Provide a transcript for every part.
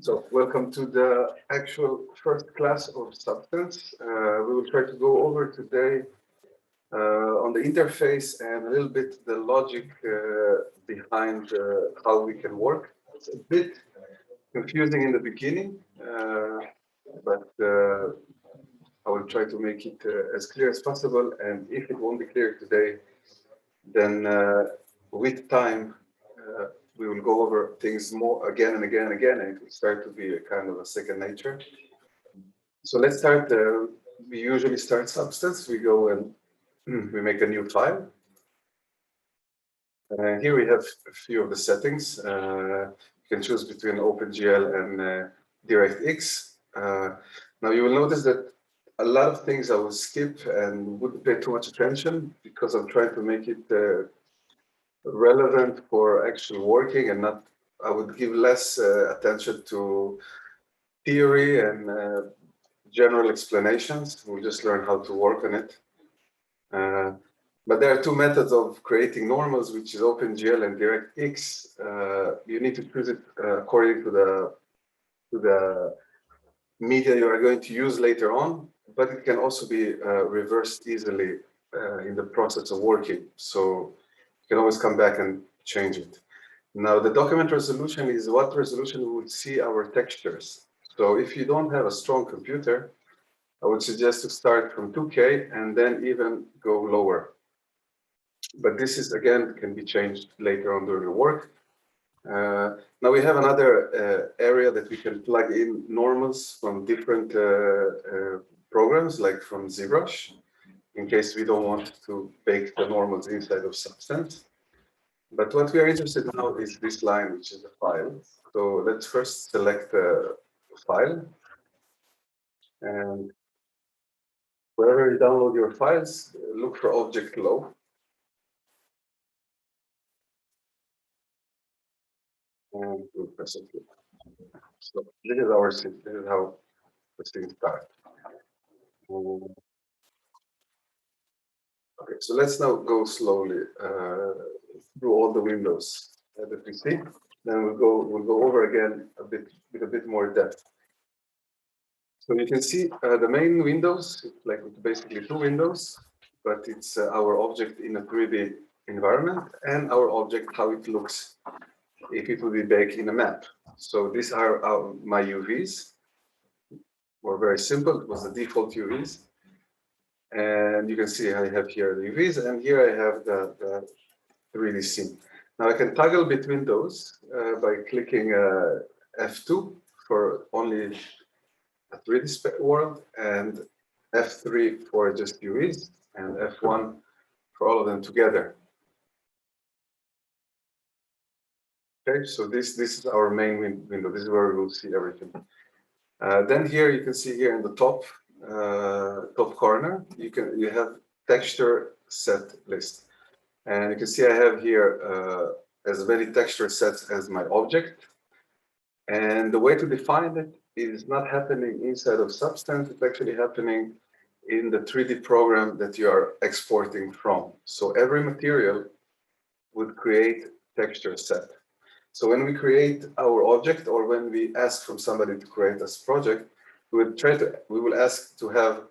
So, welcome to the actual first class of Substance. We will try to go over today on the interface and a little bit the logic behind how we can work. It's a bit confusing in the beginning, but I will try to make it as clear as possible. And if it won't be clear today, then with time, uh, we will go over things more again and again and again, and it will start to be a kind of a second nature. So let's start. We usually start Substance. We go and we make a new file. Here we have a few of the settings. You can choose between OpenGL and DirectX. Now you will notice that a lot of things I will skip and wouldn't pay too much attention because I'm trying to make it relevant for actual working and not, I would give less attention to theory and general explanations. We'll just learn how to work on it. But there are two methods of creating normals, which is OpenGL and DirectX. You need to choose it according to the media you are going to use later on, but it can also be reversed easily in the process of working. So you can always come back and change it. Now, the document resolution is what resolution we would see our textures. So if you don't have a strong computer, I would suggest to start from 2K and then even go lower. But this is, again, can be changed later on during the work. Now we have another area that we can plug in normals from different programs, like from ZBrush, in case we don't want to bake the normals inside of Substance. But what we are interested in now is this line, which is a file. So let's first select a file. And wherever you download your files, look for object low. And we'll press OK. So this is our system. This is how the thing starts. Okay, so let's now go slowly through all the windows that we see. Then we'll go over again a bit with a bit more depth. So you can see the main windows, like basically two windows, but it's our object in a 3D environment and our object how it looks if it will be baked in a map. So these are my UVs. Were very simple. It was the default UVs. And you can see I have here the UVs, and here I have the 3D scene. Now I can toggle between those by clicking F2 for only a 3D world, and F3 for just UVs, and F1 for all of them together. Okay, so this is our main window. This is where we will see everything. Then here you can see here in the top corner, you have texture set list, and you can see I have here as many texture sets as my object. And the way to define it is not happening inside of Substance. It's actually happening in the 3D program that you are exporting from. So every material would create texture set. So when we create our object, or when we ask from somebody to create this project, we will ask to have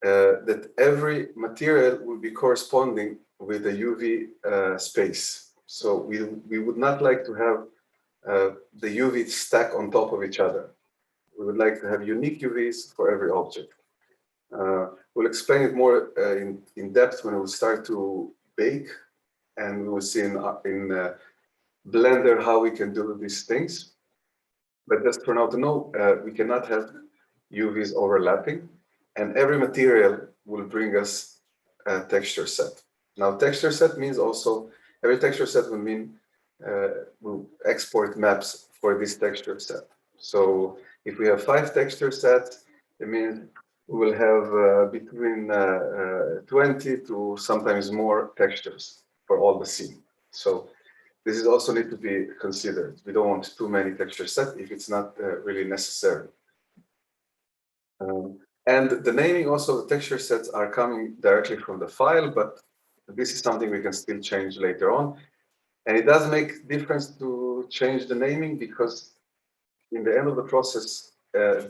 that every material will be corresponding with a UV space. So we would not like to have the UV stack on top of each other. We would like to have unique UVs for every object. We'll explain it more in depth when we start to bake, and we will see in Blender how we can do these things. But just for now to know, we cannot have UVs overlapping, and every material will bring us a texture set. Now, texture set means also, every texture set will mean we'll export maps for this texture set. So if we have 5 texture sets, it means we will have between 20 to sometimes more textures for all the scene. So this is also need to be considered. We don't want too many texture sets if it's not really necessary. And the naming also, the texture sets are coming directly from the file, but this is something we can still change later on. And it does make difference to change the naming, because in the end of the process,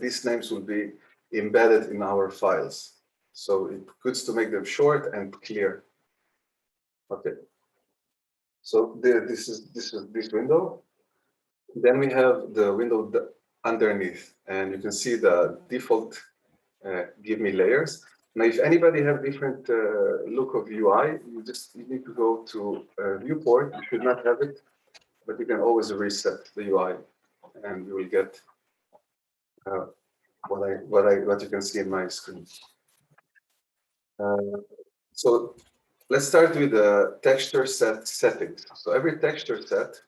these names will be embedded in our files. So it's good to make them short and clear. Okay. So this is this window. Then we have the window underneath, and you can see the default give me layers. Now, if anybody have different look of UI, you need to go to viewport. You should not have it, but you can always reset the UI, and you will get what you can see in my screen. So let's start with the texture set settings. So every texture set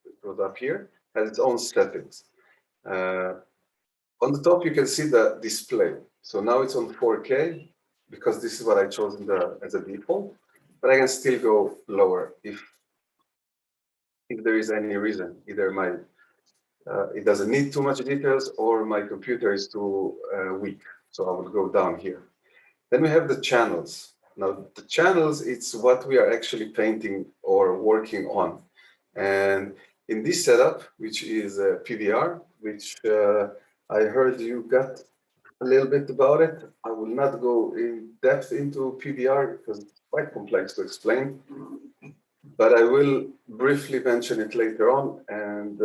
that goes up here has its own settings. On the top, you can see the display. So now it's on 4K because this is what I chose as a default, but I can still go lower if there is any reason. Either it doesn't need too much details or my computer is too weak. So I will go down here. Then we have the channels. Now the channels, it's what we are actually painting or working on. And in this setup, which is a PBR, which I heard you got a little bit about it. I will not go in depth into PBR because it's quite complex to explain, but I will briefly mention it later on, and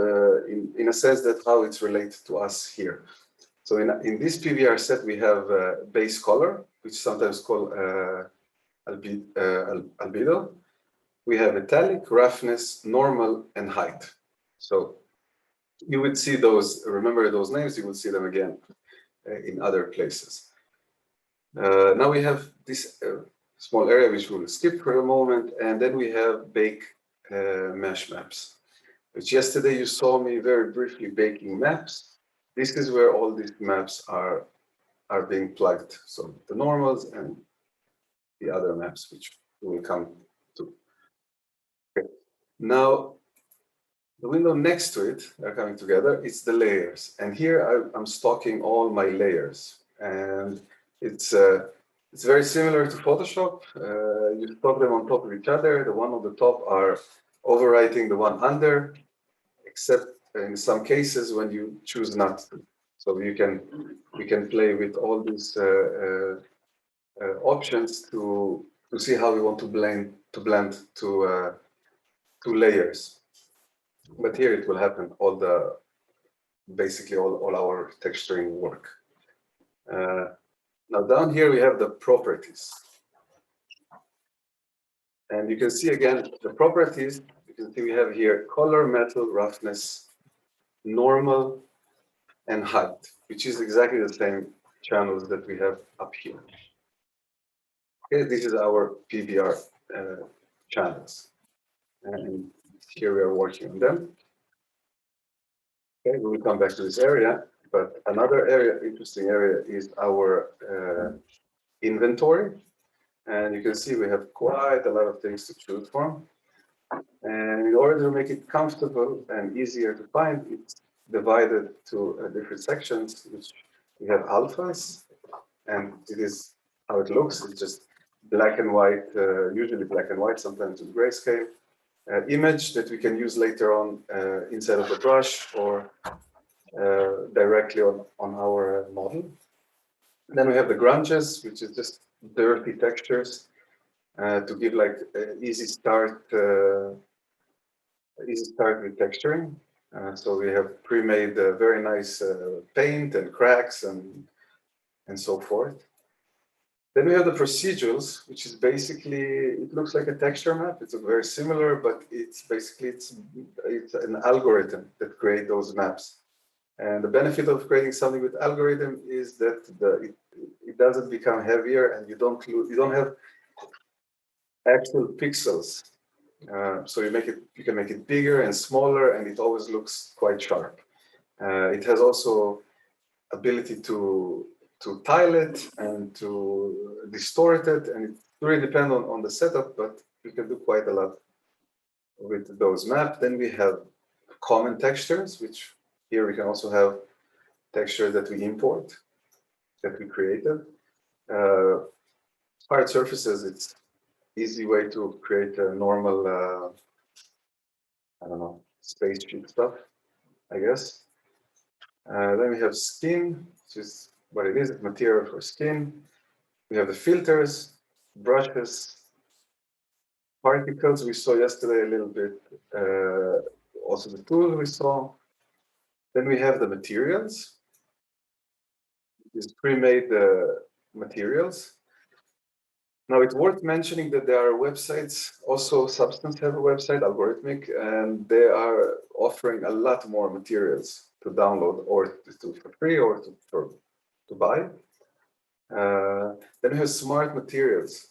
in a sense that how it's related to us here. So in this PBR set, we have base color, which is sometimes called albedo. We have metallic, roughness, normal, and height. So you would see those, remember those names, you will see them again in other places. Now we have this small area which we'll skip for a moment, and then we have bake mesh maps, which yesterday you saw me very briefly baking maps. This is where all these maps are being plugged. So the normals and the other maps, which we will come to. Okay. Now, the window next to it are coming together. It's the layers, and here I'm stocking all my layers, and it's very similar to Photoshop. You stock them on top of each other. The one on the top are overwriting the one under, except in some cases when you choose not to. So we can play with all these options to see how we want to blend two layers. But here it will happen basically all our texturing work. Now down here we have the properties. And you can see again the properties. You can see we have here color, metal, roughness, normal, and height, which is exactly the same channels that we have up here. Okay, this is our PBR channels. And here we are working on them. Okay, we will come back to this area, but another interesting area is our inventory. And you can see we have quite a lot of things to choose from. And in order to make it comfortable and easier to find, it's divided to different sections, which we have alphas, and it is how it looks. It's just black and white, usually black and white, sometimes with grayscale. Image that we can use later on inside of the brush or directly on our model. And then we have the grunges, which is just dirty textures to give like easy start with texturing. So we have pre-made very nice paint and cracks and so forth. Then we have the procedurals, which is basically, it looks like a texture map. It's very similar, but it's basically, it's an algorithm that creates those maps. And the benefit of creating something with algorithm is that it doesn't become heavier, and you don't have actual pixels. So you can make it bigger and smaller, and it always looks quite sharp. It has also ability to tile it and to distort it, and it really depends on the setup, but we can do quite a lot with those maps. Then we have common textures, which here we can also have textures that we import, that we created. Hard surfaces, it's easy way to create a normal, I don't know, spaceship stuff, I guess. Then we have skin, which is what it is, material for skin. We have the filters, brushes, particles we saw yesterday a little bit, also the tools we saw. Then we have the materials, these pre-made materials. Now it's worth mentioning that there are websites, also Substance have a website, Algorithmic, and they are offering a lot more materials to download or for free or to buy. Then we have smart materials.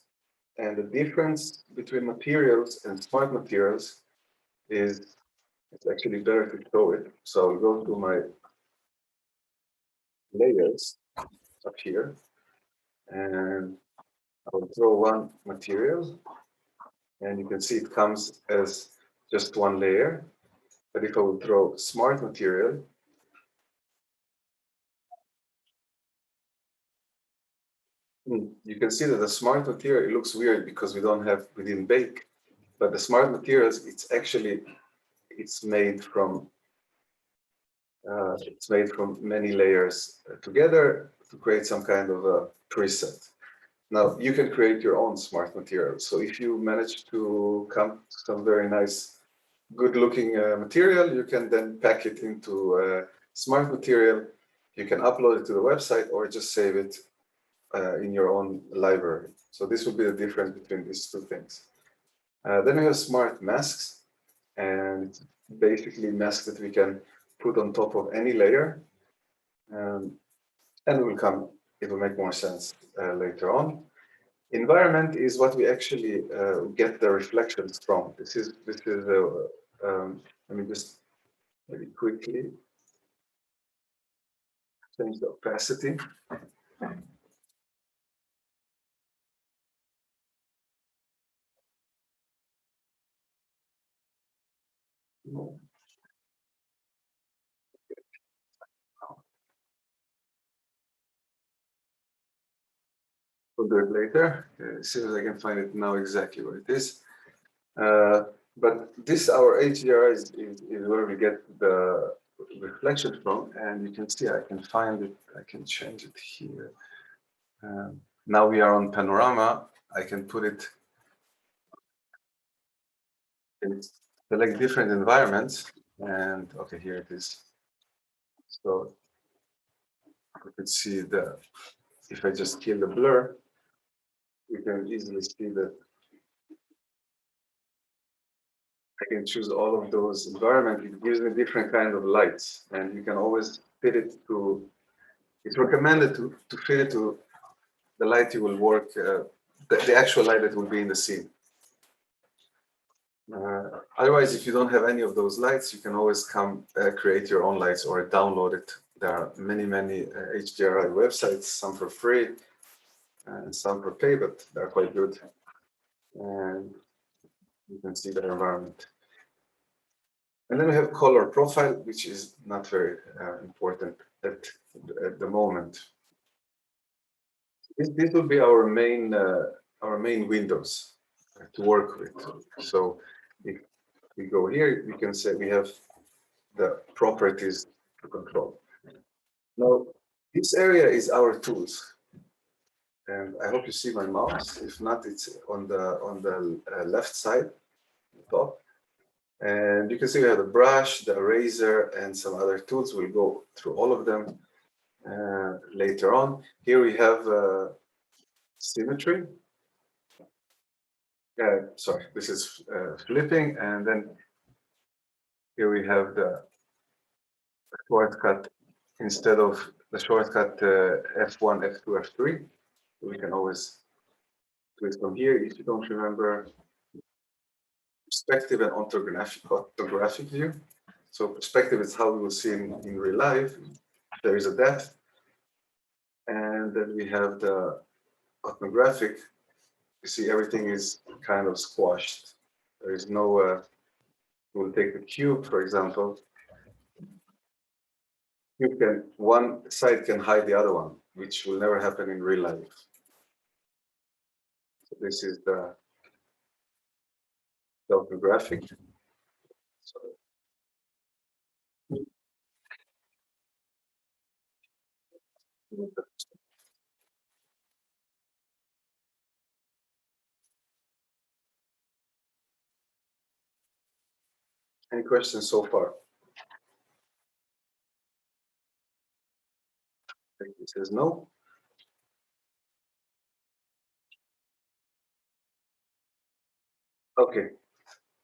And the difference between materials and smart materials is it's actually better to show it. So I'll go to my layers up here and I'll throw one material and you can see it comes as just one layer. But if I will throw smart material, you can see that the smart material, it looks weird because we didn't bake. But the smart materials, it's made from many layers together to create some kind of a preset. Now you can create your own smart material. So if you manage to come to some very nice, good-looking material, you can then pack it into a smart material. You can upload it to the website or just save it in your own library. So this will be the difference between these two things. Then we have smart masks, and it's basically masks that we can put on top of any layer, and it will make more sense later on. Environment is what we actually get the reflections from. Let me just very quickly change the opacity. We'll do it later, as soon as I can find it now exactly what it is. But this, our HDR is where we get the reflection from, and you can see I can find it, I can change it here. Now we are on Panorama, I can put it, select different environments, and okay, here it is. So you can see if I just kill the blur, you can easily see that I can choose all of those environments. It gives me different kind of lights, and you can always fit it to, it's recommended to fit it to the light you will work, the actual light that will be in the scene. Otherwise, if you don't have any of those lights, you can always create your own lights or download it. There are many HDRI websites, some for free and some for pay, but they're quite good. And you can see the environment. And then we have color profile, which is not very important at the moment. This will be our main windows to work with. So if we go here, we can say we have the properties to control. Now, this area is our tools. And I hope you see my mouse. If not, it's on the left side, top. And you can see we have the brush, the eraser, and some other tools. We'll go through all of them later on. Here we have symmetry. Sorry, this is flipping, and then here we have the shortcut. Instead of the shortcut F1, F2, F3, we can always do it from here. If you don't remember, perspective and orthographic view. So perspective is how we will see in real life. There is a depth, and then we have the orthographic. You see everything is kind of squashed. There is no, we'll take the cube, for example. One side can hide the other one, which will never happen in real life. So this is the orthographic. So Any questions so far? It says no. Okay,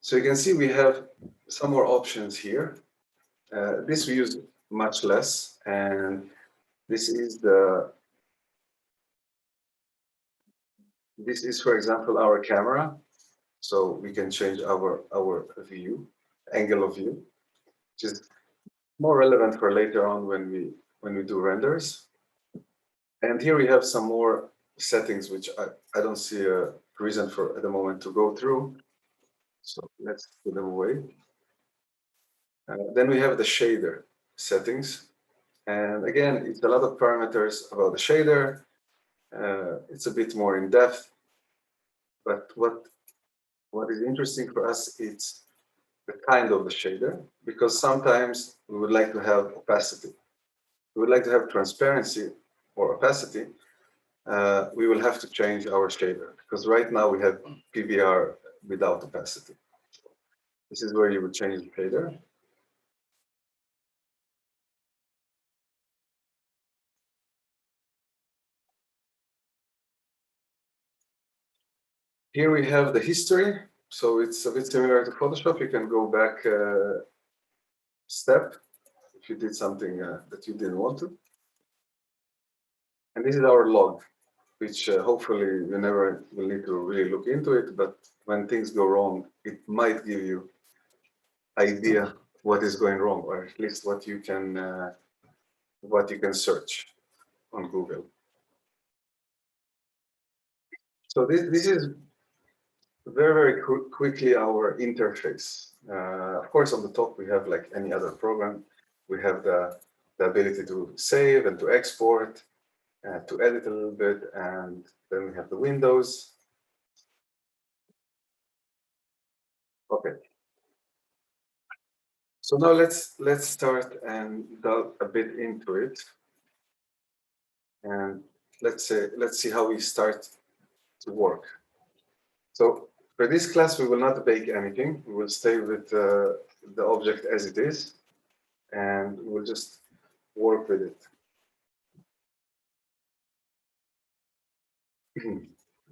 so you can see we have some more options here. This we use much less, and this is for example our camera, so we can change our view, angle of view, which is more relevant for later on when we do renders. And here we have some more settings which I don't see a reason for at the moment to go through. So let's put them away. Then we have the shader settings. And again, it's a lot of parameters about the shader. It's a bit more in depth. But what is interesting for us is the kind of the shader, because sometimes we would like to have opacity. We would like to have transparency or opacity. We will have to change our shader, because right now we have PBR without opacity. This is where you would change the shader. Here we have the history. So it's a bit similar to Photoshop. You can go back a step if you did something that you didn't want to. And this is our log, which hopefully you never will need to really look into it. But when things go wrong, it might give you idea what is going wrong, or at least what you can search on Google. So this is very quickly our interface. Of course, on the top we have, like any other program, we have the ability to save and to export, to edit a little bit, and then we have the windows. Okay. So now let's start and delve a bit into it, and let's see how we start to work. So for this class, we will not bake anything. We will stay with the object as it is, and we'll just work with it.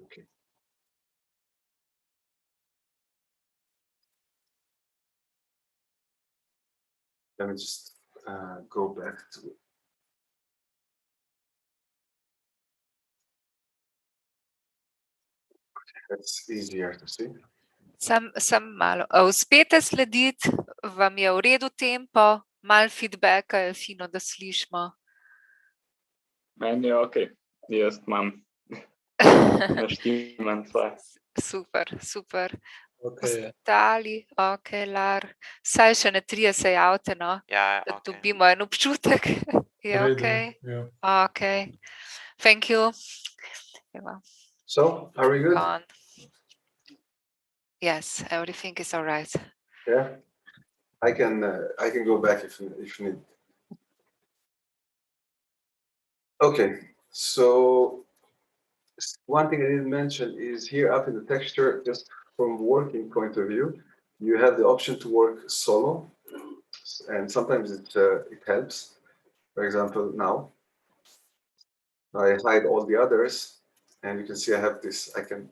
Okay. Let me just go back to it. That's easier to see. Sem malo. A uspete slediti, vam je v redu tempo, malo feedbacka je fino, da slišimo. Meni je ok, jaz imam naštiman vse. Super, super. Okay. Ostali, ok, Lar. Saj še ne 3 se javite, no? Ja, Da ok. dobimo en občutek. Je V redu, ok? ja. Ok. Thank you. Evo, So, are we good? on. Yes, everything is all right. Yeah. I can go back if you need. Okay. So one thing I didn't mention is here up in the texture, just from working point of view, you have the option to work solo, and sometimes it helps. For example, now I hide all the others, and you can see I have this. I can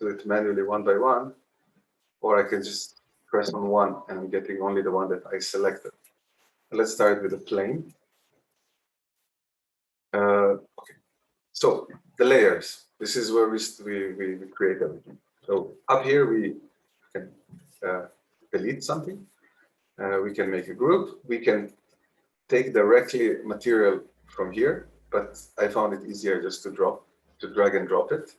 do it manually one by one, or I can just press on one and I'm getting only the one that I selected. Let's start with the plane. Okay, so the layers. This is where we create everything. So up here we can delete something. We can make a group. We can take directly material from here, but I found it easier just to drag and drop it.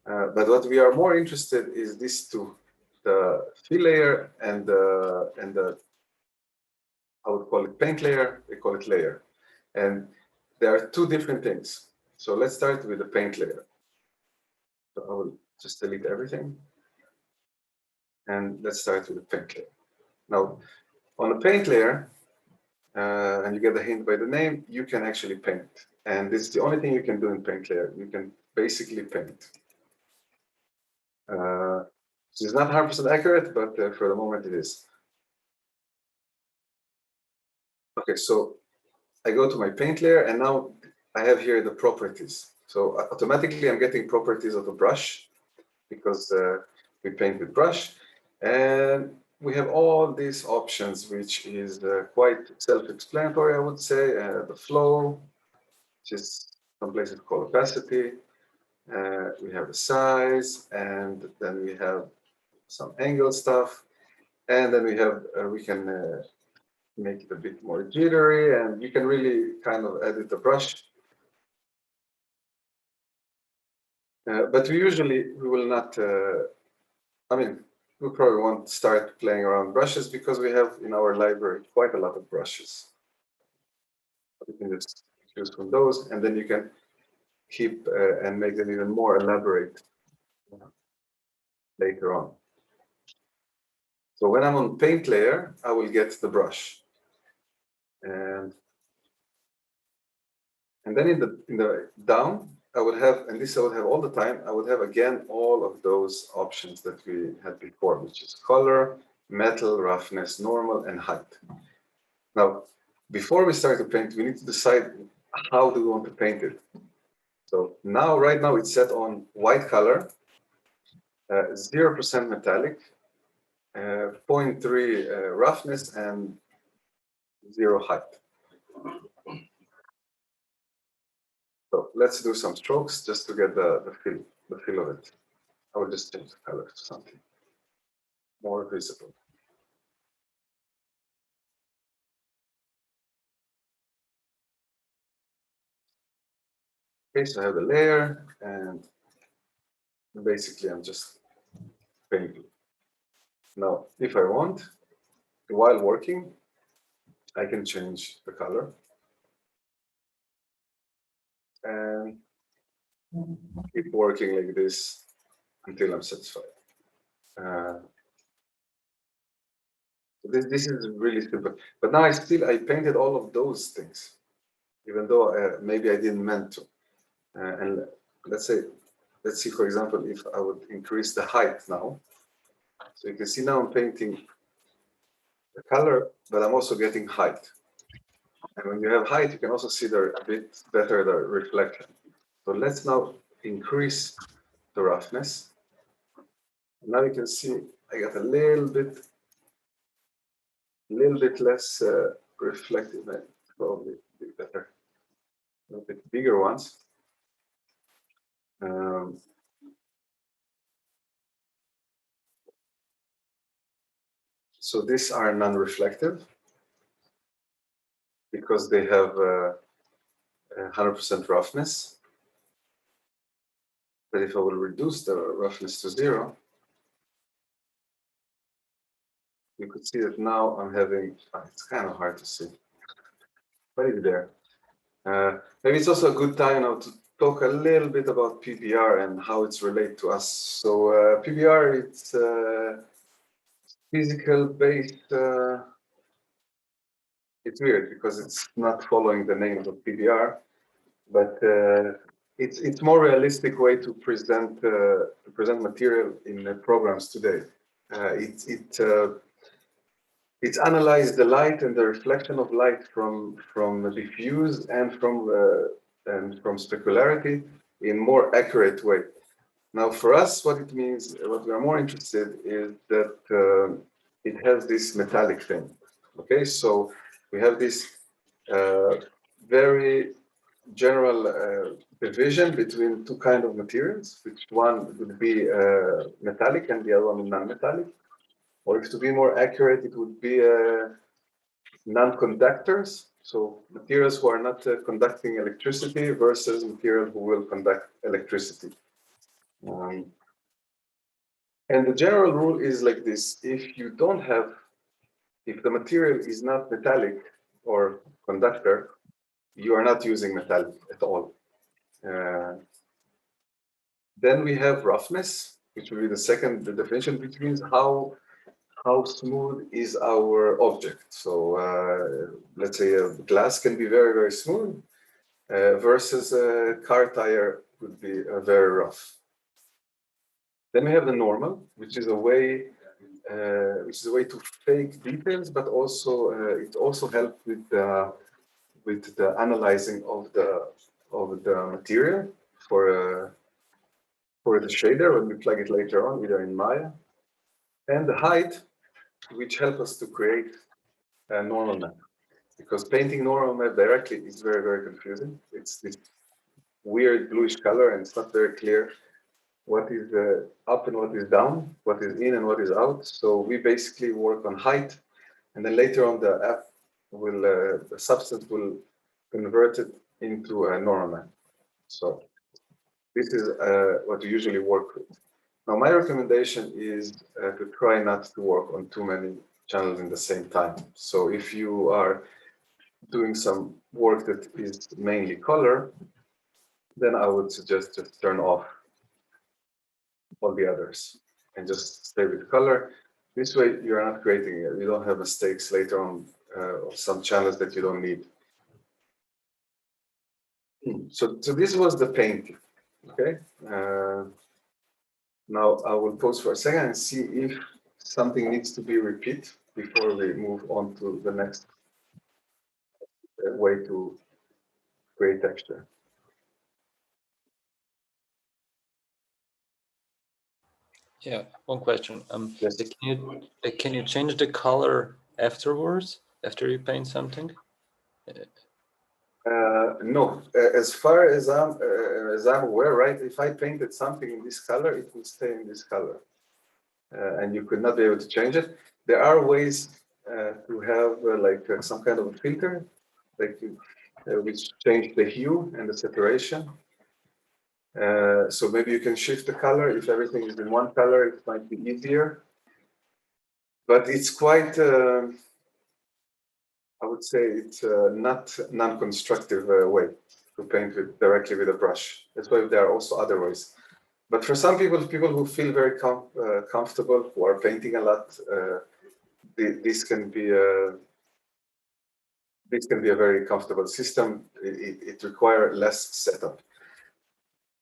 But what we are more interested is these two, the fill layer and the I would call it paint layer. They call it layer, and there are two different things. So let's start with the paint layer. So I will just delete everything, and let's start with the paint layer. Now, on the paint layer, and you get the hint by the name, you can actually paint. And this is the only thing you can do in paint layer. You can basically paint. It's not 100% accurate, but for the moment it is. Okay, so I go to my paint layer, and now I have here the properties. So automatically I'm getting properties of the brush because we paint with brush. And we have all these options, which is quite self-explanatory, I would say. The flow, which is some places called opacity. We have the size, and then we have some angle stuff. And then we have, we can make it a bit more jittery, and you can really kind of edit the brush. But we will not, I mean, we probably won't start playing around brushes because we have in our library quite a lot of brushes. You can just choose from those, and then you can keep and make them even more elaborate later on. So when I'm on paint layer, I will get the brush. And then in the down, I would have, and this I would have all the time, I would have again all of those options that we had before, which is color, metal, roughness, normal, and height. Now, before we start to paint, we need to decide how do we want to paint it. So now, right now, it's set on white color, 0% metallic, 0.3 roughness, and 0 height. So let's do some strokes just to get the feel of it. I will just change the color to something more visible. Okay, so I have the layer, and basically I'm just painting. Now, if I want, while working, I can change the color and keep working like this until I'm satisfied. This is really simple. But now I painted all of those things, even though maybe I didn't meant to. And let's see, for example, if I would increase the height now. So you can see now I'm painting the color, but I'm also getting height. And when you have height, you can also see a bit better the reflection. So let's now increase the roughness. Now you can see I got a little bit less reflective, probably a bit better, a little bit bigger ones. So these are non-reflective because they have 100% roughness. But if I will reduce the roughness to 0, you could see that now I'm having, it's kind of hard to see, but it's there. Maybe it's also a good time now to talk a little bit about PBR and how it's related to us. So PBR, it's physical based. It's weird because it's not following the name of PBR, but it's more realistic way to present material in programs today. It's analyzed the light and the reflection of light from diffuse and from specularity in more accurate way. Now, for us, what it means, what we are more interested is that it has this metallic thing. Okay, so we have this very general division between two kinds of materials, which one would be metallic and the other one non-metallic. Or if to be more accurate, it would be non-conductors, so materials who are not conducting electricity versus material who will conduct electricity. And the general rule is like this: if the material is not metallic or conductor, you are not using metallic at all. Then we have roughness, which will be the second definition, which means how how smooth is our object. So let's say a glass can be very, very smooth versus a car tire would be very rough. Then we have the normal, which is a way to fake details, but also it also helps with the analyzing of the material for the shader when we plug it later on, either in Maya, and the height, which help us to create a normal map. Because painting normal map directly is very, very confusing. It's this weird bluish color, and it's not very clear what is up and what is down, what is in and what is out. So we basically work on height, and then later on the app will the substance will convert it into a normal map. So this is what we usually work with. Now, my recommendation is to try not to work on too many channels in the same time. So if you are doing some work that is mainly color, then I would suggest just turn off all the others and just stay with color. This way, you're not creating it. You don't have mistakes later on of some channels that you don't need. So this was the painting. Okay. Now I will pause for a second and see if something needs to be repeated before we move on to the next way to create texture. Yeah, one question. Yes. Can you change the color afterwards, after you paint something? No, as far as I'm aware, right? If I painted something in this color, it will stay in this color, and you could not be able to change it. There are ways to have like some kind of a filter, like which change the hue and the saturation. So maybe you can shift the color. If everything is in one color, it might be easier. But it's quite, I would say, it's not non-constructive way to paint directly with a brush. That's why there are also other ways. But for some people who feel very comfortable, who are painting a lot, this can be a very comfortable system. It requires less setup.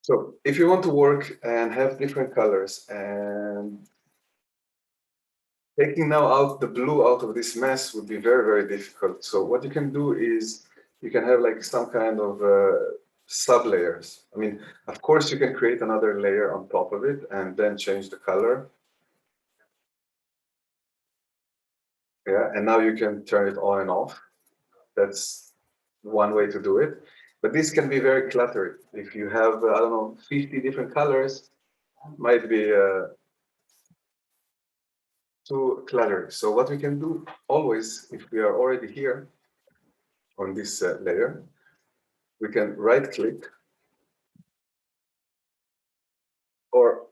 So if you want to work and have different colors and taking now out the blue out of this mess would be very, very difficult. So what you can do is you can have like some kind of sub layers. I mean, of course you can create another layer on top of it and then change the color. Yeah, and now you can turn it on and off. That's one way to do it. But this can be very cluttered. If you have, I don't know, 50 different colors, might be too cluttered. So what we can do always, if we are already here on this layer, we can right click or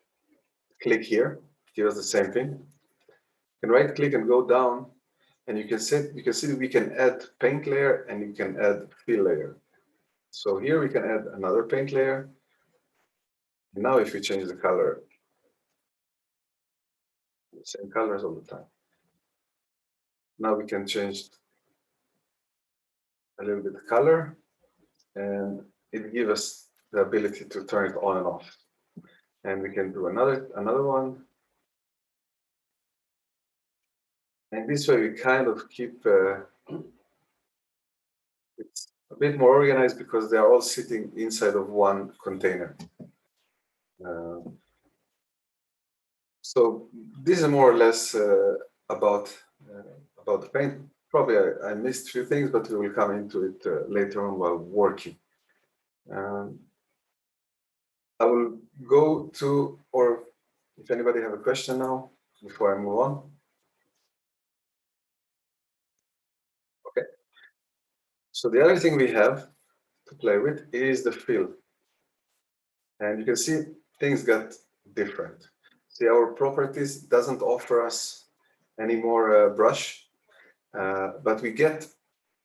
click here, give us the same thing. You can right click and go down, and you can see we can add paint layer and you can add fill layer. So here we can add another paint layer. And now if we change the color, same colors all the time. Now we can change a little bit the color, and it gives us the ability to turn it on and off. And we can do another one. And this way we kind of keep it's a bit more organized because they are all sitting inside of one container. So this is more or less about the paint. Probably I missed a few things, but we will come into it later on while working. I will go to, or if anybody have a question now before I move on. Okay. So the other thing we have to play with is the fill. And you can see things got different. See, our properties doesn't offer us any more brush, but we get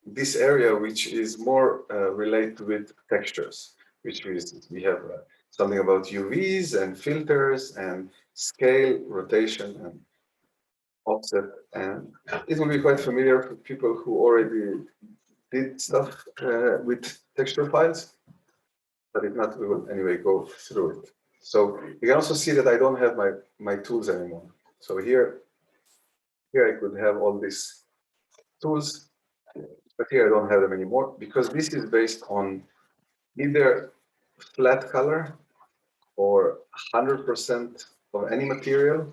this area which is more related with textures, which is we have something about UVs and filters and scale, rotation, offset, and it will be quite familiar for people who already did stuff with texture files, but if not, we will anyway go through it. So you can also see that I don't have my tools anymore. So here I could have all these tools, but here I don't have them anymore because this is based on either flat color or 100% of any material,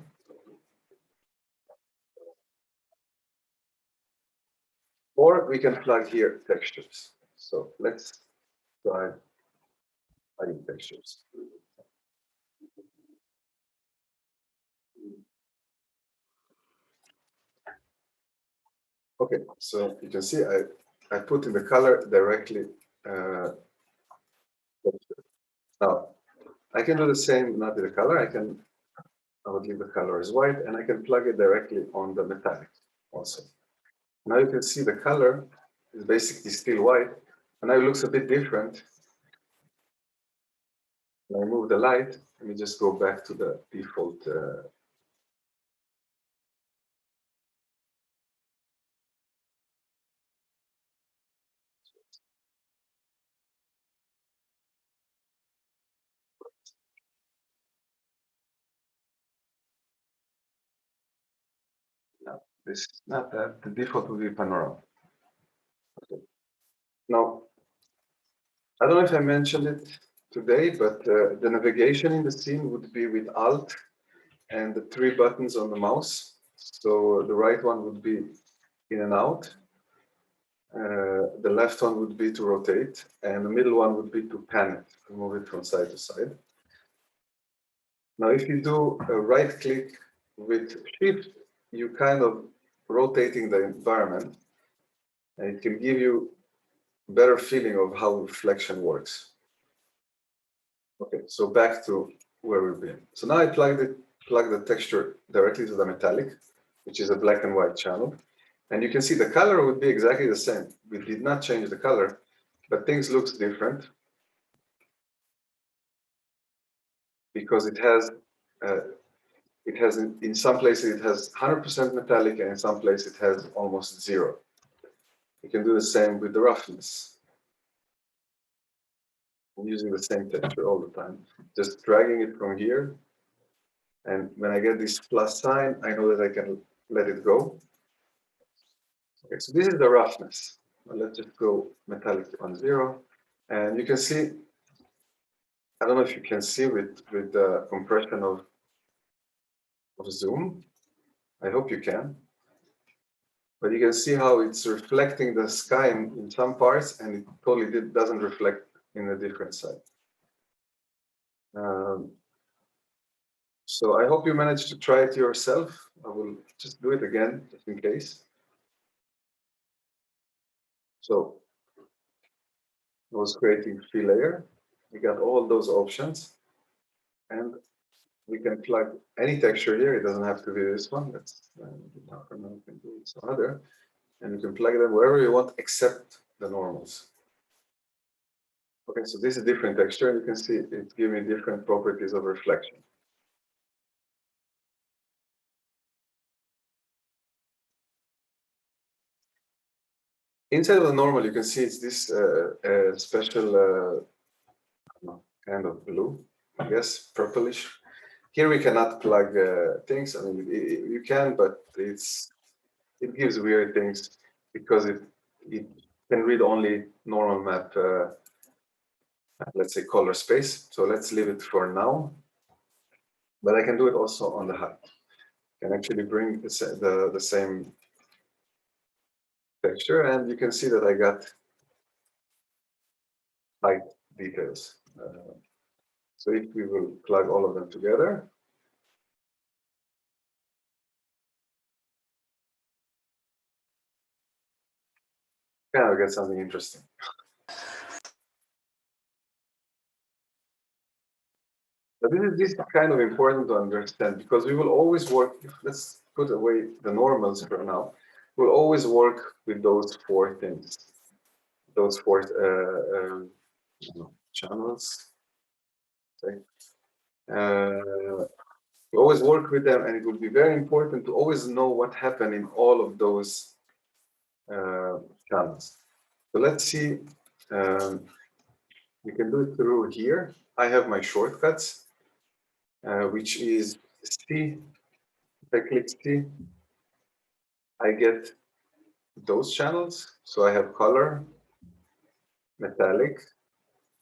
or we can plug here textures. So let's try adding textures. Okay, so you can see I put in the color directly. Now I can do the same, not with the color. I would leave the color as white, and I can plug it directly on the metallic also. Now you can see the color is basically still white, and now it looks a bit different. When I move the light, let me just go back to the default. No, this is not that. The default will be Panorama. Okay. Now, I don't know if I mentioned it today, but the navigation in the scene would be with Alt and the 3 buttons on the mouse. So the right one would be in and out. The left one would be to rotate, and the middle one would be to pan it, to move it from side to side. Now, if you do a right click with Shift, you kind of rotating the environment, and it can give you a better feeling of how reflection works. Okay, so back to where we've been. So now I plug the texture directly to the metallic, which is a black and white channel. And you can see the color would be exactly the same. We did not change the color, but things looks different because it has in some places it has 100% metallic, and in some places it has almost 0. You can do the same with the roughness. I'm using the same texture all the time, just dragging it from here. And when I get this plus sign, I know that I can let it go. Okay, so this is the roughness. Well, let's just go metallic on 0. And you can see, I don't know if you can see with the compression of zoom. I hope you can. But you can see how it's reflecting the sky in some parts, and it totally doesn't reflect in a different side. So I hope you managed to try it yourself. I will just do it again, just in case. So I was creating free layer. We got all those options, and we can plug any texture here. It doesn't have to be this one. That's we can do some other, and you can plug them wherever you want, except the normals. Okay, so this is a different texture. You can see it gives me different properties of reflection. Inside of the normal, you can see it's this special kind of blue, I guess, purplish. Here we cannot plug things. I mean, you can, but it gives weird things because it can read only normal map, let's say color space. So let's leave it for now. But I can do it also on the height. I can actually bring the same texture, and you can see that I got height details. So if we will plug all of them together, kind of get something interesting. But this is kind of important to understand because we will always work. Let's put away the normals for now. We'll always work with those 4 things, those 4 channels. Okay. We always work with them, and it will be very important to always know what happened in all of those channels. So let's see. We can do it through here. I have my shortcuts, which is C. If I click C, I get those channels. So I have color, metallic,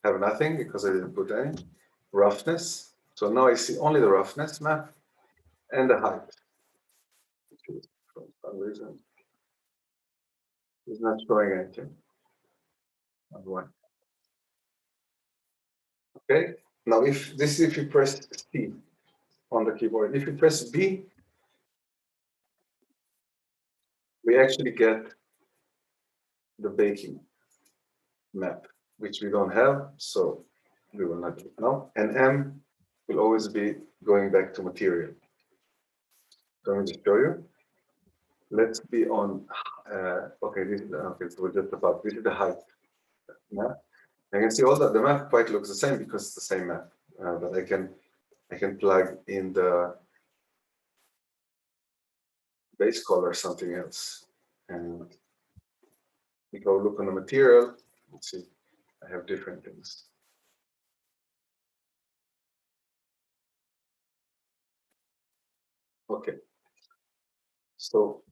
have nothing because I didn't put any, roughness. So now I see only the roughness map and the height. For some reason, it's not showing anything. Okay. Now, if you press C on the keyboard, if you press B, we actually get the baking map, which we don't have, so we will not click now. And M will always be going back to material. So let me just show you. Let's be on. Okay, this is okay. So we're just about. This is the height map. You can see all that the map quite looks the same because it's the same map. But I can plug in the base color or something else. And if I look on the material, let's see, I have different things. Okay. So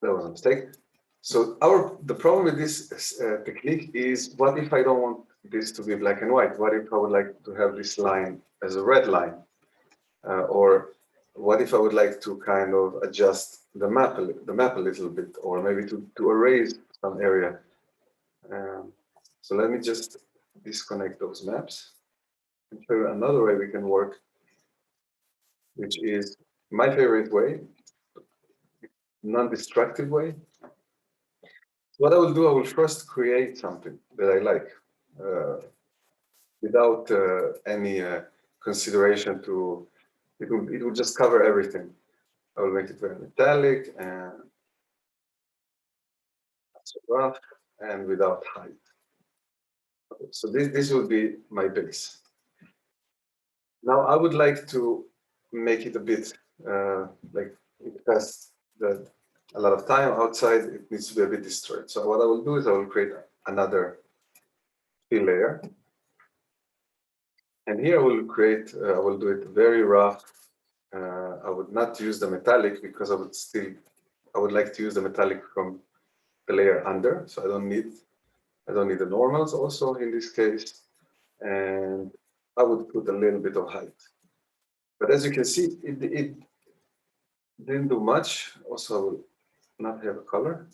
that was a mistake. So the problem with this technique is, what if I don't want this to be black and white? What if I would like to have this line as a red line? Or what if I would like to kind of adjust the map a little bit, or maybe to erase some area? So let me just disconnect those maps and show you another way we can work, which is my favorite way, non-destructive way. What I will do, I will first create something that I like without any consideration to, it will just cover everything. I will make it very metallic and rough and without height. Okay, so this will be my base. Now I would like to make it a bit like it has a lot of time outside, it needs to be a bit destroyed. So what I will do is I will create another fill layer. And here I will create, I will do it very rough. I would not use the metallic because I would like to use the metallic from the layer under. So I don't need the normals also in this case. And I would put a little bit of height. But as you can see, it didn't do much. Also, I will not have a color.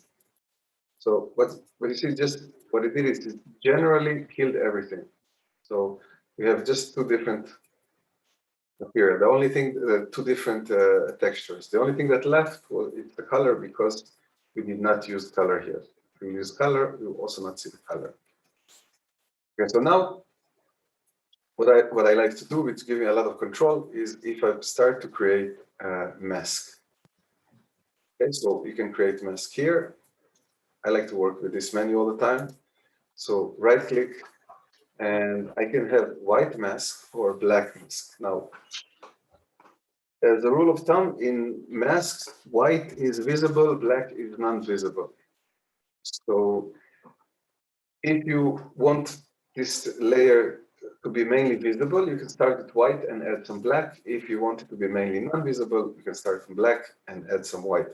So what you see, just what it did is it generally killed everything. So we have just two different material. The only thing, two different textures. The only thing that left was the color, because we did not use color here. If we use color, we will also not see the color. Okay, so now what I like to do, which gives me a lot of control, is if I start to create a mask. Okay, so you can create mask here. I like to work with this menu all the time. So right click, and I can have white mask or black mask. Now, as a rule of thumb, in masks, white is visible, black is non-visible. So if you want this layer to be mainly visible, you can start with white and add some black. If you want it to be mainly non-visible, you can start from black and add some white.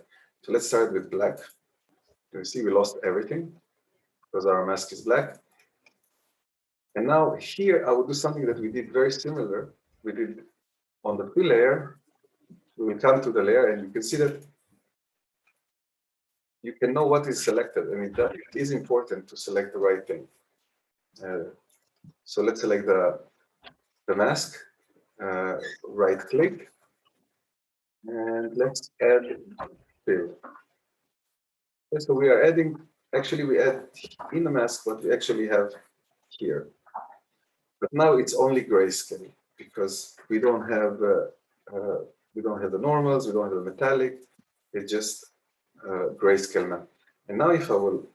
So let's start with black. You see we lost everything because our mask is black. And now here I will do something that we did very similar. We did on the fill layer. We will come to the layer and you can see that you can know what is selected. I mean, that it is important to select the right thing. So let's select the mask, right click, and let's add fill. Okay, so we are adding, actually we add in the mask what we actually have here. But now it's only grayscale because we don't have the normals, we don't have the metallic, it's just grayscale map. And now if I will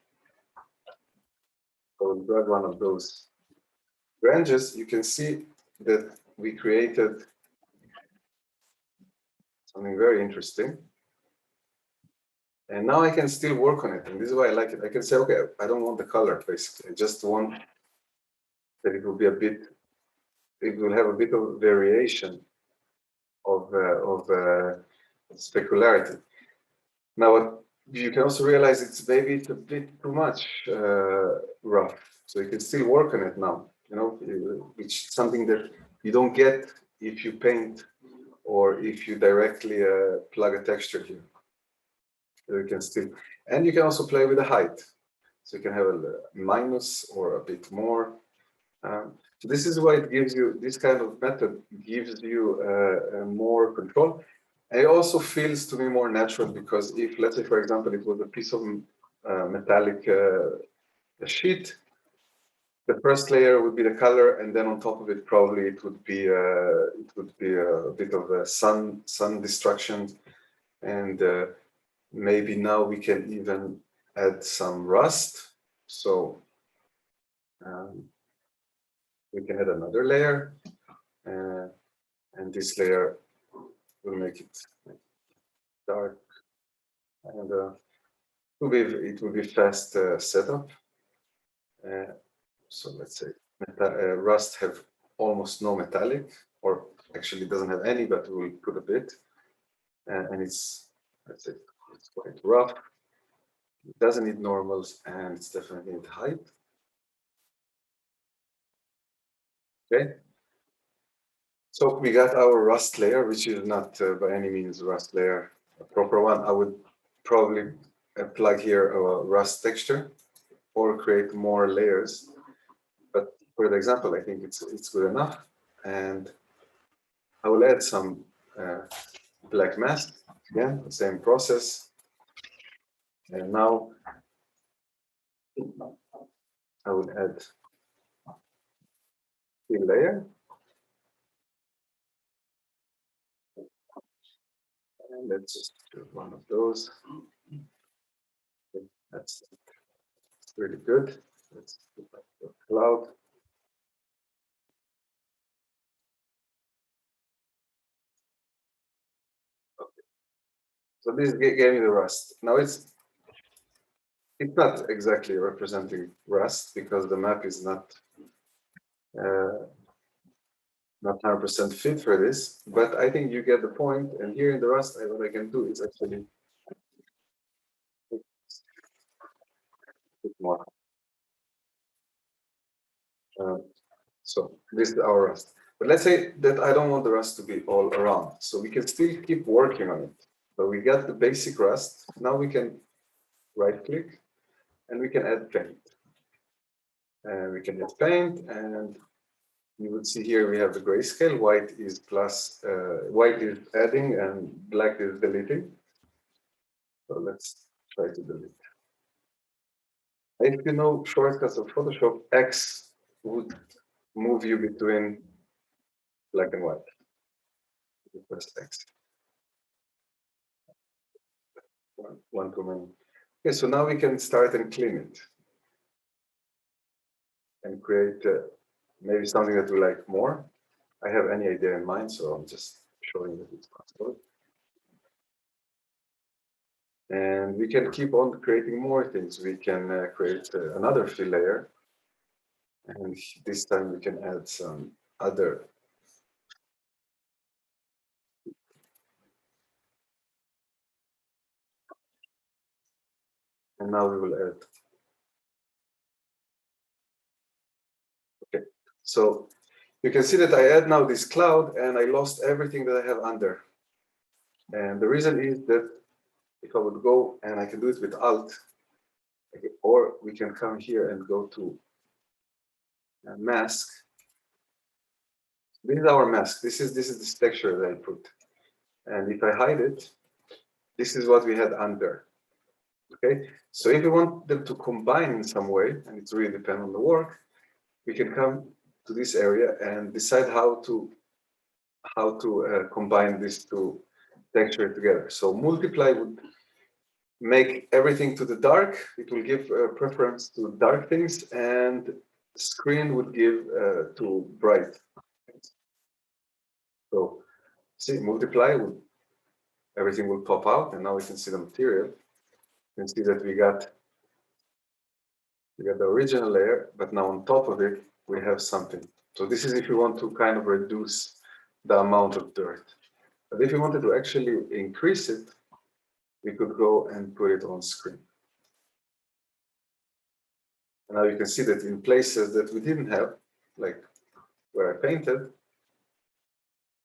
grab one of those Grunges, you can see that we created something very interesting. And now I can still work on it, and this is why I like it. I can say, okay, I don't want the color, basically. I just want that it will be a bit, it will have a bit of variation of specularity. Now, what you can also realize it's maybe it's a bit too much rough, so you can still work on it now. You know, which is something that you don't get if you paint or if you directly plug a texture here. You can still, and you can also play with the height. So you can have a minus or a bit more. So this is why it gives you, this kind of method gives you more control. And it also feels to me more natural because if, let's say, for example, it was a piece of metallic sheet, the first layer would be the color, and then on top of it, probably it would be a bit of a sun destruction, and maybe now we can even add some rust. So we can add another layer, and this layer will make it dark, and it will be fast setup. So let's say rust have almost no metallic, or actually doesn't have any, but we'll put a bit, and it's, let's say, it's quite rough. It doesn't need normals, and it's definitely need height. Okay. So we got our rust layer, which is not by any means rust layer, a proper one. I would probably plug here a rust texture or create more layers. But for the example, I think it's good enough. And I will add some black mask, again, the same process. And now I will add a layer. And let's just do one of those. Okay, that's really good. Let's put the cloud. Okay. So this gave me the rust. Now it's not exactly representing rust because the map is not 100% fit for this, but I think you get the point. And here in the rust, what I can do is actually put more. So this is our rust. But let's say that I don't want the rust to be all around. So we can still keep working on it. But we got the basic rust. Now we can right click and we can add paint. And we can add paint, and you would see here we have the grayscale. White is plus, white is adding and black is deleting. So let's try to delete. If you know shortcuts of Photoshop, X would move you between black and white. You press X. One too many. Okay, so now we can start and clean it and create maybe something that we like more. I have any idea in mind, so I'm just showing that it's possible. And we can keep on creating more things. We can create another fill layer. And this time we can add some other. And now we will add. Okay, so you can see that I add now this cloud and I lost everything that I have under. And the reason is that if I would go, and I can do it with Alt, okay, or we can come here and go to mask. This is our mask. This is this texture that I put. And if I hide it, this is what we had under. Okay, so if you want them to combine in some way, and it's really depend on the work, we can come to this area and decide how to combine these two textures together. So multiply would make everything to the dark. It will give preference to dark things, and screen would give to bright. So see, multiply would everything will pop out, and now we can see the material. You can see that we got the original layer, but now on top of it, we have something. So this is if you want to kind of reduce the amount of dirt. But if you wanted to actually increase it, we could go and put it on screen. And now you can see that in places that we didn't have, like where I painted,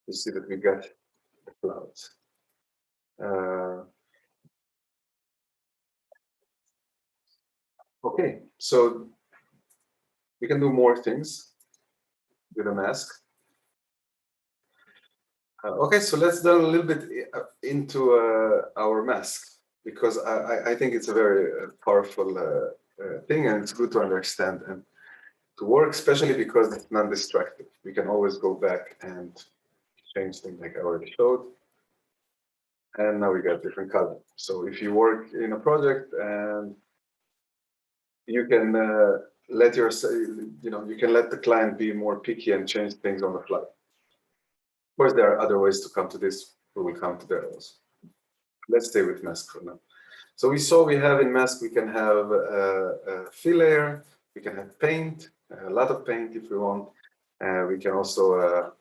you see that we got the clouds. Okay, so we can do more things with a mask. Okay, so let's delve a little bit into our mask, because I think it's a very powerful thing, and it's good to understand and to work, especially because it's non-destructive. We can always go back and change things like I already showed. And now we got different color. So if you work in a project and you can let your, you can let the client be more picky and change things on the fly. Of course, there are other ways to come to this. We will come to that also. Let's stay with mask for now. So we saw we have in mask, we can have a fill layer, we can have paint, a lot of paint if we want. We can also,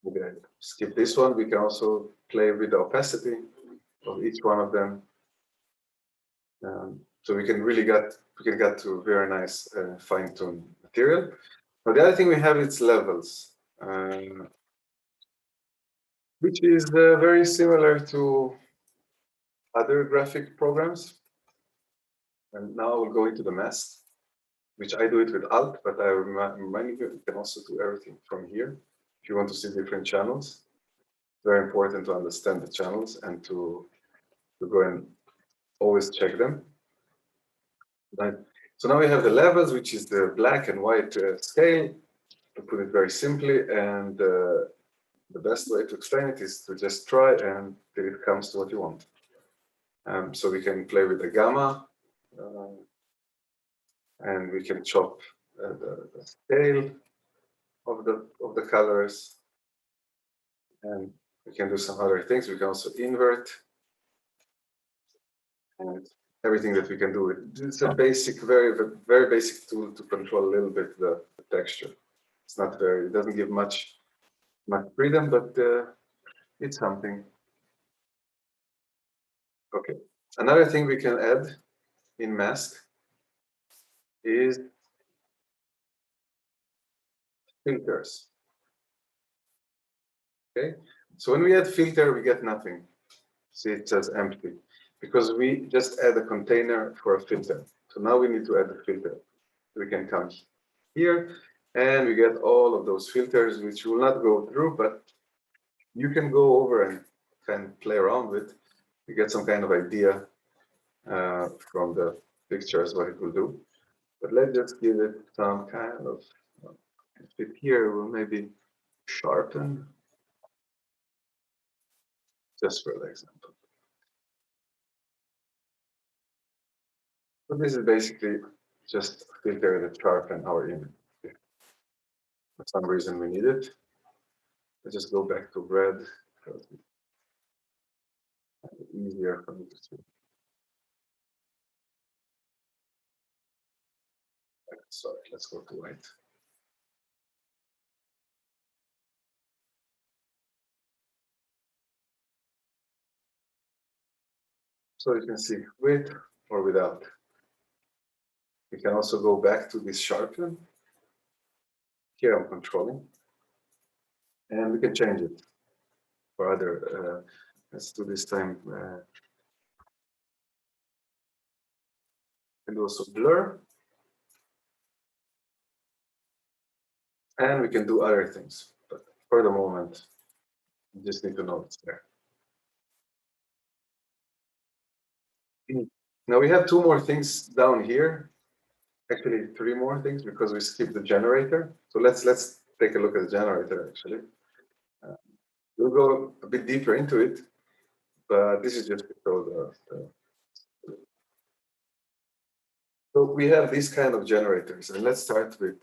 maybe I skip this one, we can also play with the opacity of each one of them. So we can really get to very nice fine-tuned material. But the other thing we have is levels, which is very similar to other graphic programs. And now we'll go into the mask, which I do it with Alt, but I remind you, you can also do everything from here. If you want to see different channels, very important to understand the channels and to go and always check them. Right. So now we have the levels, which is the black and white scale, to put it very simply. And the best way to explain it is to just try and till it comes to what you want. So we can play with the gamma, and we can chop the scale of the colors, and we can do some other things. We can also invert, and everything that we can do. It's a basic, very basic tool to control a little bit the texture. It's not very, it doesn't give much freedom, but it's something. Okay, another thing we can add in mask is filters. Okay, so when we add filter, we get nothing. See, it says empty, because we just add a container for a filter. So now we need to add a filter. We can come here, and we get all of those filters, which will not go through, but you can go over and kind of play around with. You get some kind of idea from the pictures what it will do. But let's just give it some kind of fit here. We'll maybe sharpen, just for example. So this is basically just a filter that sharpen our image. For some reason we need it. Let's just go back to red. It's easier for me to see. Sorry, let's go to white. So you can see with or without. We can also go back to this sharpen. Here I'm controlling. And we can change it for other, let's do this time. And also blur. And we can do other things, but for the moment, you just need to know it's there. Now we have two more things down here. Actually, three more things because we skipped the generator. So let's take a look at the generator actually. We'll go a bit deeper into it, but this is just to show So we have these kind of generators, and let's start with,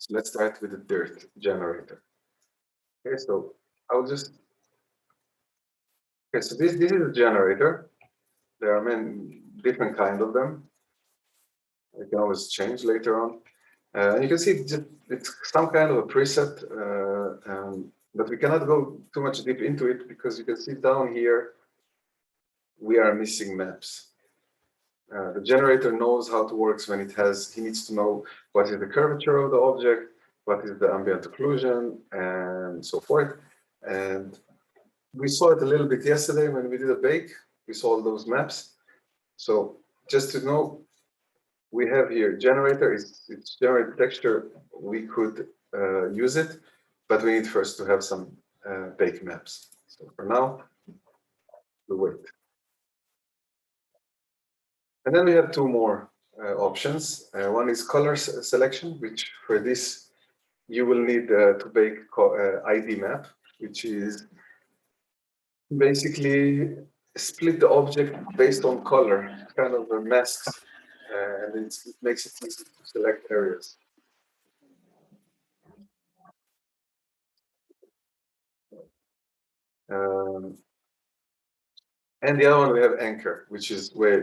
let's start with the dirt generator. Okay, so I'll just. Okay, so this is a generator. There are many different kinds of them. You can always change later on. And you can see it's some kind of a preset, but we cannot go too much deep into it because you can see down here, we are missing maps. The generator knows how it works when he needs to know what is the curvature of the object, what is the ambient occlusion, and so forth. And we saw it a little bit yesterday when we did a bake. We saw all those maps. So just to know, we have here generator, it's generate texture. We could use it, but we need first to have some bake maps. So for now, we'll wait. And then we have two more options. One is color selection, which for this, you will need to bake ID map, which is basically split the object based on color, kind of a masks, and it makes it easy to select areas. And the other one we have anchor, which is way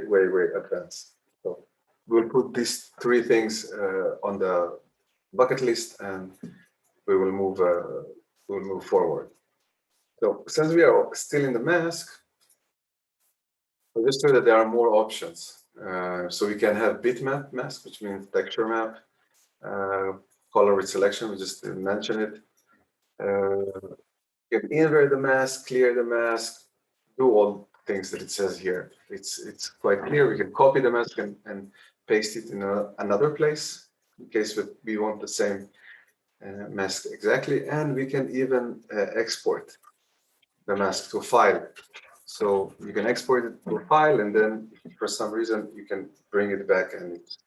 advanced. So we'll put these three things on the bucket list, and we will move forward. So since we are still in the mask, I'll just show that there are more options. So we can have bitmap mask, which means texture map, color with selection, we just didn't mention it. You can invert the mask, clear the mask, do all things that it says here. It's quite clear. We can copy the mask and paste it in another place in case we want the same mask exactly. And we can even export the mask to a file. So you can export it to a file, and then for some reason you can bring it back and it's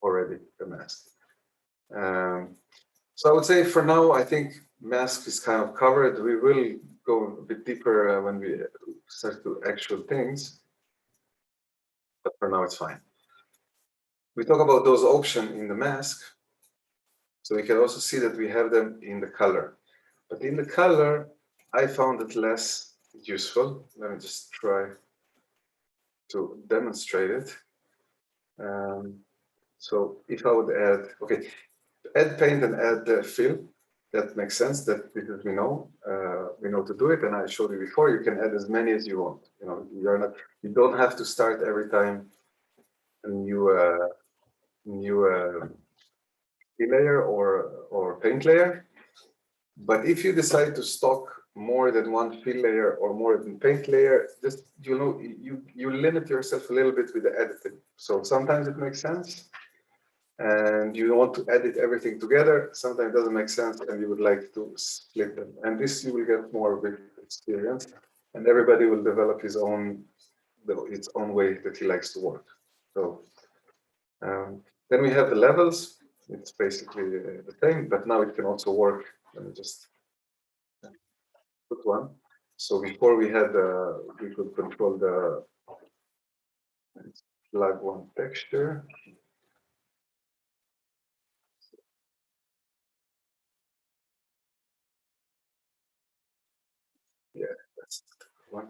already the mask. So I would say for now, I think mask is kind of covered. We will go a bit deeper when we start to actual things, but for now it's fine. We talk about those options in the mask, so we can also see that we have them in the color. But in the color, I found it less useful. Let me just try to demonstrate it. So if I would add, okay, add paint and add the fill, that makes sense. That because we know to do it, and I showed you before. You can add as many as you want. You don't have to start every time a new fill layer or paint layer. But if you decide to stock more than one fill layer or more than paint layer, just you limit yourself a little bit with the editing. So sometimes it makes sense, and you want to edit everything together. Sometimes it doesn't make sense, and you would like to split them. And this you will get more of experience, and everybody will develop its own way that he likes to work. So then we have the levels. It's basically the same, but now it can also work. Let me just put one. So before we could control the plug one texture. Yeah, that's the one.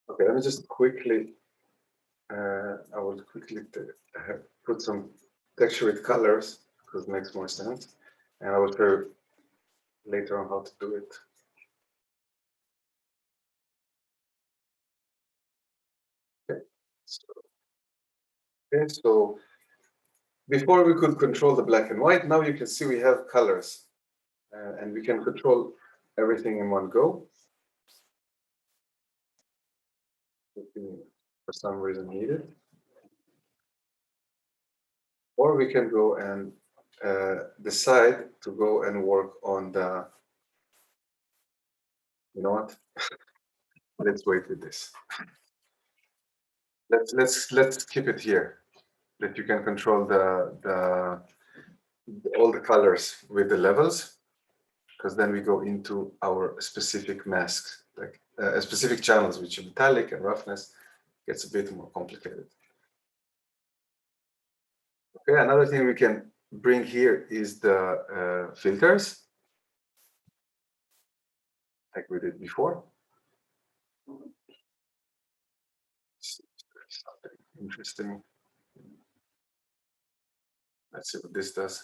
Okay, let me just quickly. I will quickly put some texture with colors because it makes more sense, and I will show later on how to do it. Okay, so before we could control the black and white, now you can see we have colors, and we can control everything in one go. If we, for some reason, need it. Or we can go and decide to go and work on the, you know what? Let's wait with this. Let's keep it here, that you can control all the colors with the levels, because then we go into our specific masks, like specific channels, which are metallic and roughness, gets a bit more complicated. Okay, another thing we can bring here is the filters, like we did before. Something interesting. Let's see what this does.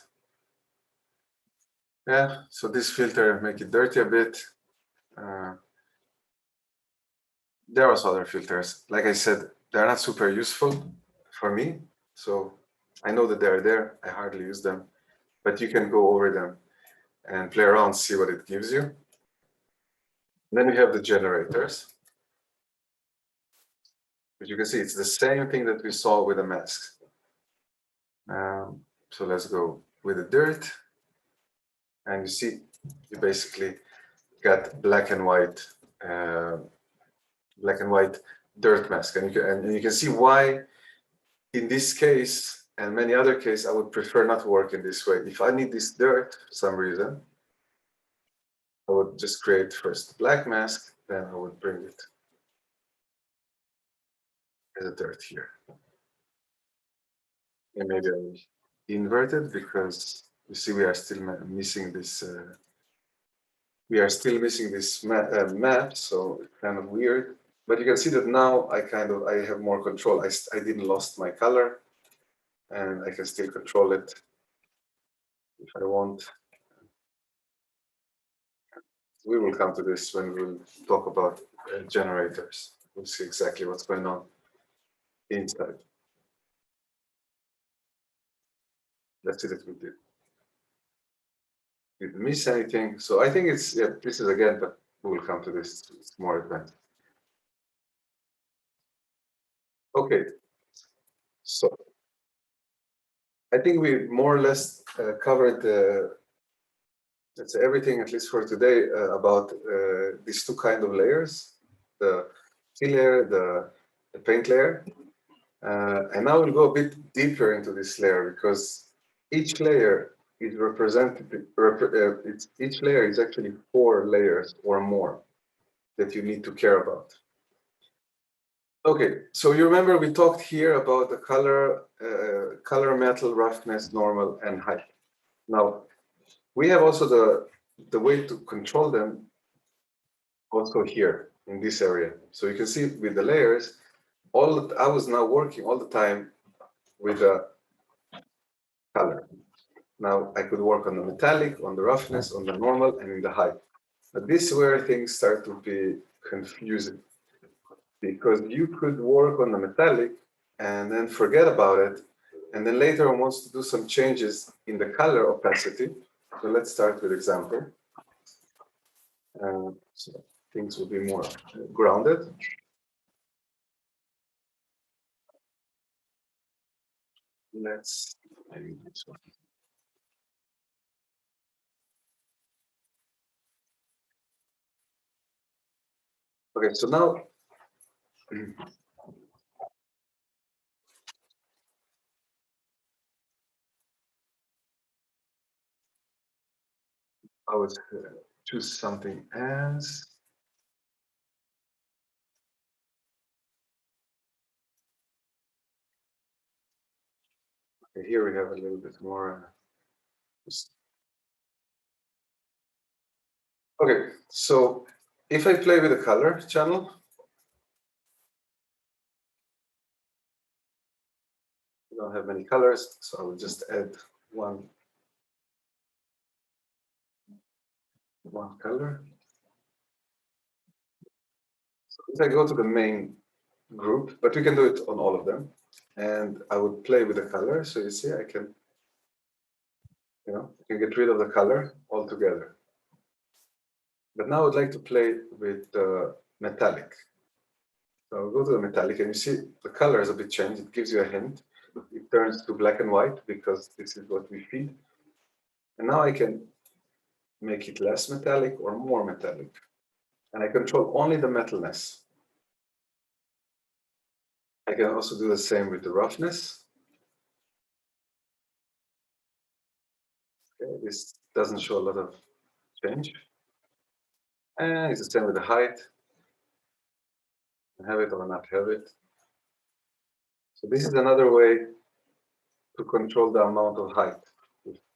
Yeah, so this filter make it dirty a bit. There are also other filters. Like I said, they're not super useful for me. So I know that they're there. I hardly use them, but you can go over them and play around, see what it gives you. Then we have the generators. But you can see it's the same thing that we saw with the masks. So let's go with the dirt. And you see, you basically got black and white dirt mask. And you can see why in this case and many other cases, I would prefer not to work in this way. If I need this dirt for some reason, I would just create first black mask, then I would bring it as a dirt here. And maybe I'll invert it because you see we are still missing this. We are still missing this map, so it's kind of weird. But you can see that now I have more control. I didn't lost my color, and I can still control it if I want. We will come to this when we'll talk about generators. We'll see exactly what's going on inside. Let's see that we didn't miss anything. So I think it's, yeah, this is again, but we will come to this. It's more advanced. Okay. So I think we more or less covered let's say everything, at least for today, about these two kind of layers, the fill layer, the paint layer. And now we'll go a bit deeper into this layer because each layer is represented, each layer is actually 4 layers or more that you need to care about. Okay, so you remember we talked here about the color, metal, roughness, normal, and height. Now, we have also the way to control them also here in this area. So you can see with the layers, I was now working all the time with the color. Now I could work on the metallic, on the roughness, on the normal, and in the height. But this is where things start to be confusing because you could work on the metallic and then forget about it. And then later on wants to do some changes in the color opacity. So let's start with example. So things will be more grounded. Let's maybe this one. Okay, so now I would choose something else. Okay, here we have a little bit more. Okay, so if I play with the color channel, we don't have many colors, so I will just add one color. So if I go to the main group, but we can do it on all of them, and I would play with the color. So you see, I can, I can get rid of the color altogether. But now I would like to play with the metallic. So I'll go to the metallic, and you see the color is a bit changed. It gives you a hint. It turns to black and white because this is what we feed. And now I can make it less metallic or more metallic. And I control only the metalness. I can also do the same with the roughness. Okay, this doesn't show a lot of change. And it's the same with the height. Have it or not have it. So this is another way to control the amount of height.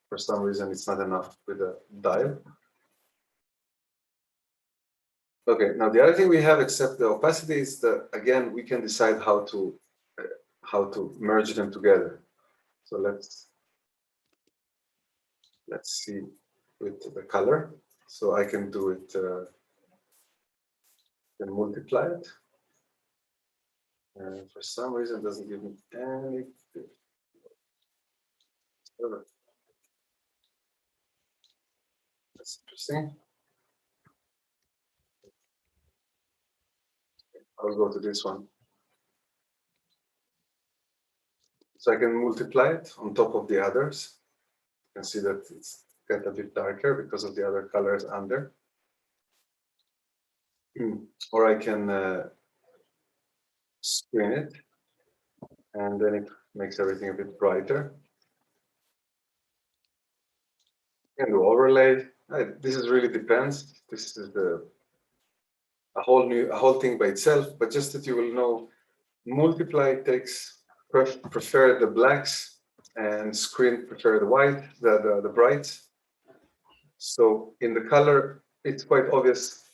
for some reason it's not enough with a dial. Okay, now the other thing we have except the opacity is that, again, we can decide how to merge them together. So let's see with the color. So I can do it, can multiply it. And for some reason it doesn't give me any. That's interesting. I'll go to this one. So I can multiply it on top of the others. You can see that it's got a bit darker because of the other colors under. Or I can screen it, and then it makes everything a bit brighter. You can do overlay. This is really depends. This is a whole thing by itself. But just that you will know, multiply takes prefer the blacks, and screen prefer the white, the brights. So in the color, it's quite obvious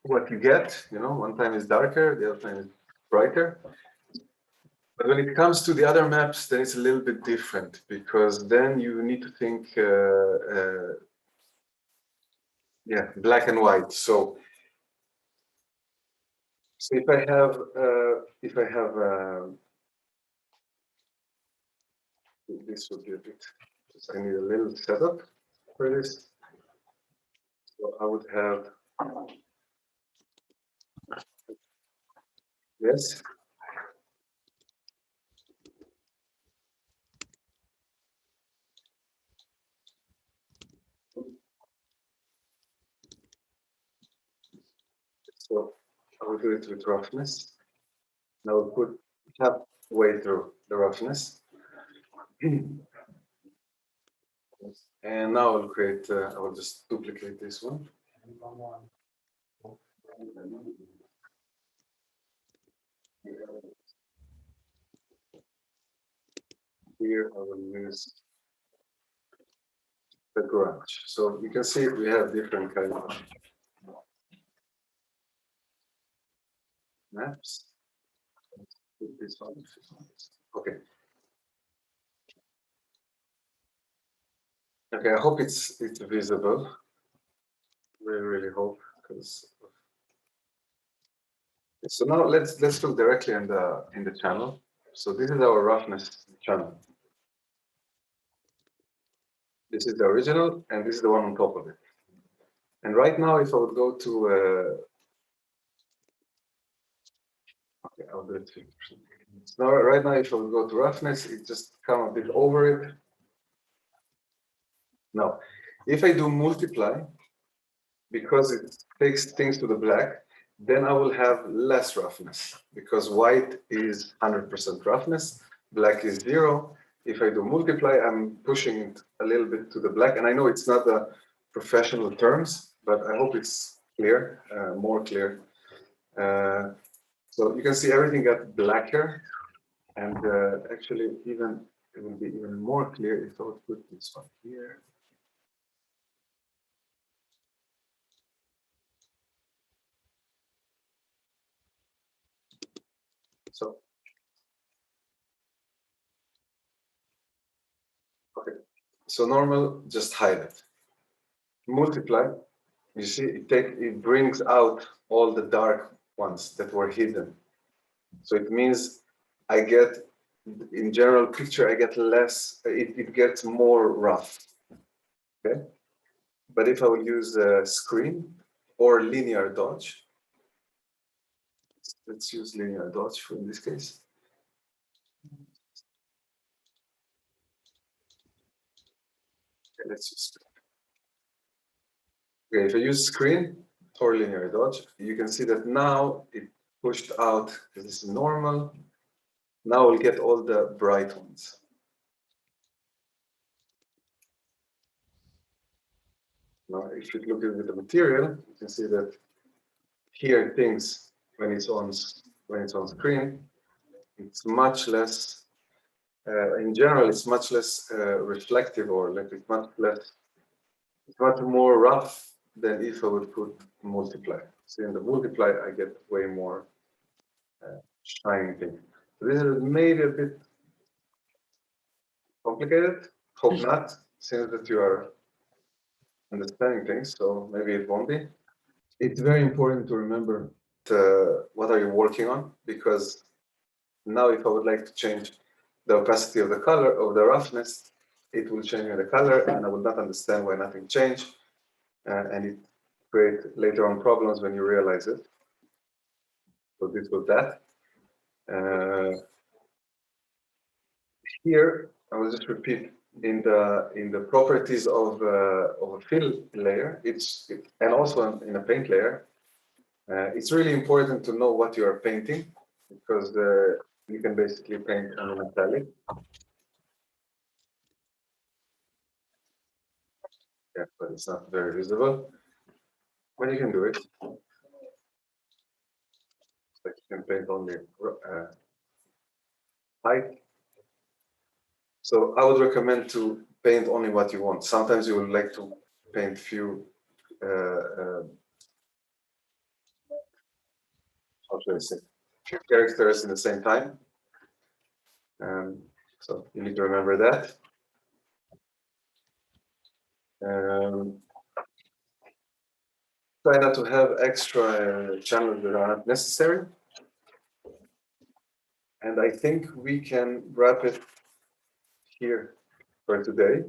what you get. You know, one time is darker, the other time is brighter. But when it comes to the other maps, then it's a little bit different, because then you need to think, yeah, black and white. So if I have, this would be a bit. I need a little setup for this. So I would have, yes. So I will do it with roughness. Now I'll put halfway through the roughness. And now I'll create, I will just duplicate this one. Here I will use the Grunge. So you can see we have different kind of maps. Put this one. Okay. Okay, I hope it's visible. Really hope, because. So now let's look directly in the channel. So this is our roughness channel. This is the original, and this is the one on top of it. And right now, if I would go to, okay, I'll do it 50%. So right now, if I would go to roughness, it just come a bit over it. Now, if I do multiply, because it takes things to the black, then I will have less roughness, because white is 100% roughness, black is 0. If I do multiply, I'm pushing it a little bit to the black, and I know it's not the professional terms, but I hope it's clear, more clear. So you can see everything got blacker, and actually it will be even more clear if I would put this one here. So, okay, so normal, just hide it. Multiply, you see, it brings out all the dark ones that were hidden. So it means I get, in general picture, I get less, it gets more rough, okay? But if I will use a screen or linear dodge, let's use linear dodge for in this case. Okay, let's use screen. Okay, if I use screen or linear dodge, you can see that now it pushed out, because this is normal. Now we'll get all the bright ones. Now, if you look at the material, you can see that here things, when it's on screen, it's much less in general, it's much less reflective, or like it's much more rough than if I would put multiply. So in the multiply, I get way more shiny thing. So this is maybe a bit complicated. Hope not, since that you are understanding things, so maybe it won't be. It's very important to remember what are you working on, because now if I would like to change the opacity of the color, of the roughness, it will change me the color, and I will not understand why nothing changed, and it creates later on problems when you realize it. So this was that. Here, I will just repeat in the properties of a fill layer. And also in a paint layer. It's really important to know what you are painting, because you can basically paint on a metallic. Yeah, but it's not very visible. But you can do it. Like you can paint only height. So I would recommend to paint only what you want. Sometimes you would like to paint few how should I say, few characters in the same time. So you need to remember that. Try not to have extra channels that are not necessary. And I think we can wrap it here for today.